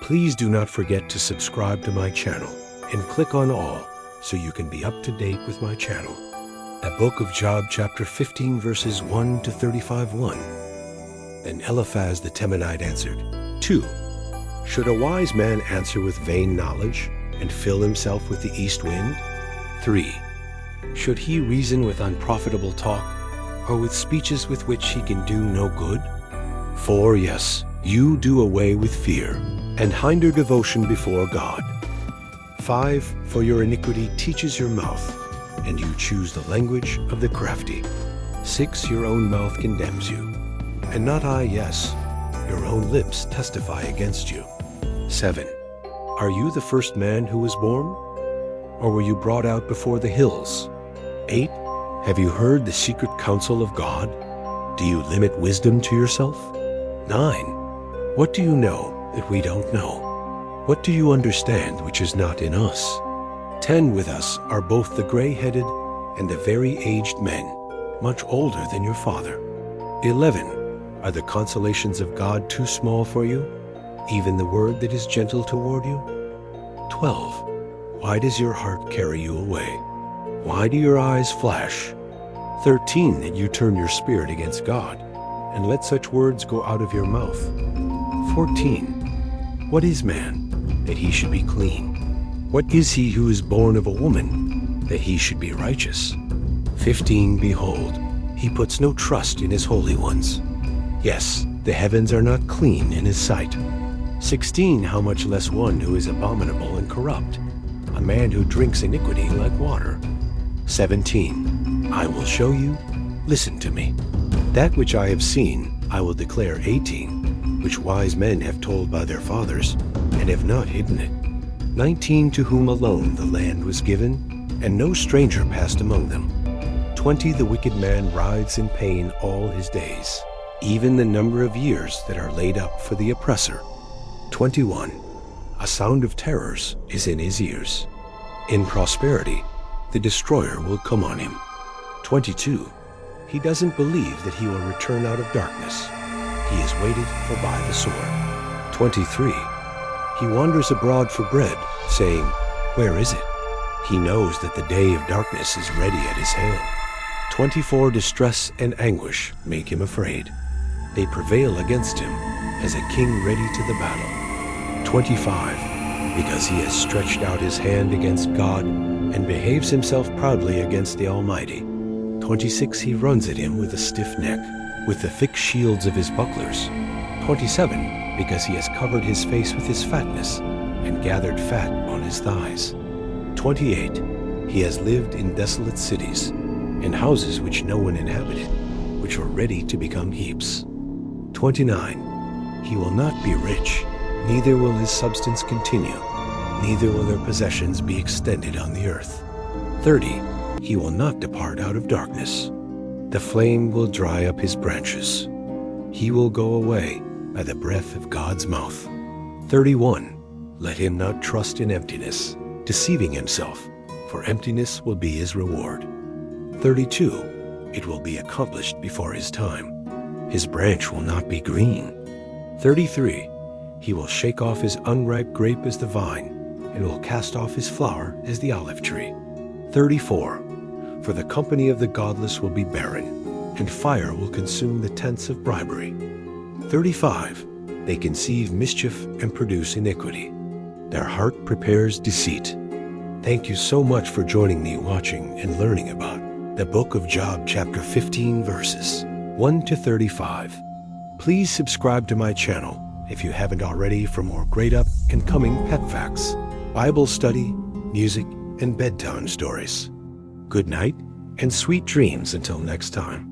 Please do not forget to subscribe to my channel and click on all so you can be up to date with my channel. The book of Job, chapter 15, verses 1 to 35:1. Then Eliphaz the Temanite answered, 2. Should a wise man answer with vain knowledge and fill himself with the east wind? 3. Should he reason with unprofitable talk, or with speeches with which he can do no good? 4. Yes, you do away with fear, and hinder devotion before God. 5. For your iniquity teaches your mouth, and you choose the language of the crafty. 6. Your own mouth condemns you, and not I, yes, your own lips testify against you. 7. Are you the first man who was born? Or were you brought out before the hills? 8. Have you heard the secret counsel of God? Do you limit wisdom to yourself? 9. What do you know that we don't know? What do you understand which is not in us? 10. With us are both the gray-headed and the very aged men, much older than your father. 11. Are the consolations of God too small for you, even the word that is gentle toward you? 12. Why does your heart carry you away? Why do your eyes flash? 13. That you turn your spirit against God, and let such words go out of your mouth. 14. What is man, that he should be clean? What is he who is born of a woman, that he should be righteous? 15. Behold, he puts no trust in his holy ones. Yes, the heavens are not clean in his sight. 16. How much less one who is abominable and corrupt, a man who drinks iniquity like water. 17. I will show you, listen to me. That which I have seen I will declare. 18. Which wise men have told by their fathers, and have not hidden it. 19. To whom alone the land was given, and no stranger passed among them. 20. The wicked man writhes in pain all his days, even the number of years that are laid up for the oppressor. 21. A sound of terrors is in his ears. In prosperity, the destroyer will come on him. 22. He doesn't believe that he will return out of darkness. He is waited for by the sword. 23. He wanders abroad for bread, saying, where is it? He knows that the day of darkness is ready at his hand. 24. Distress and anguish make him afraid. They prevail against him as a king ready to the battle. 25. Because he has stretched out his hand against God and behaves himself proudly against the Almighty. 26. He runs at him with a stiff neck, with the thick shields of his bucklers. 27. Because he has covered his face with his fatness and gathered fat on his thighs. 28. He has lived in desolate cities, in houses which no one inhabited, which were ready to become heaps. 29. He will not be rich, neither will his substance continue, neither will their possessions be extended on the earth. 30. He will not depart out of darkness. The flame will dry up his branches. He will go away by the breath of God's mouth. 31. Let him not trust in emptiness, deceiving himself, for emptiness will be his reward. 32. It will be accomplished before his time. His branch will not be green. 33. He will shake off his unripe grape as the vine, and will cast off his flower as the olive tree. 34. For the company of the godless will be barren, and fire will consume the tents of bribery. 35. They conceive mischief and produce iniquity. Their heart prepares deceit. Thank you so much for joining me watching and learning about the book of Job, chapter 15, verses 1 to 35. Please subscribe to my channel if you haven't already for more great up and coming pet facts, Bible study, music, and bedtime stories. Good night and sweet dreams until next time.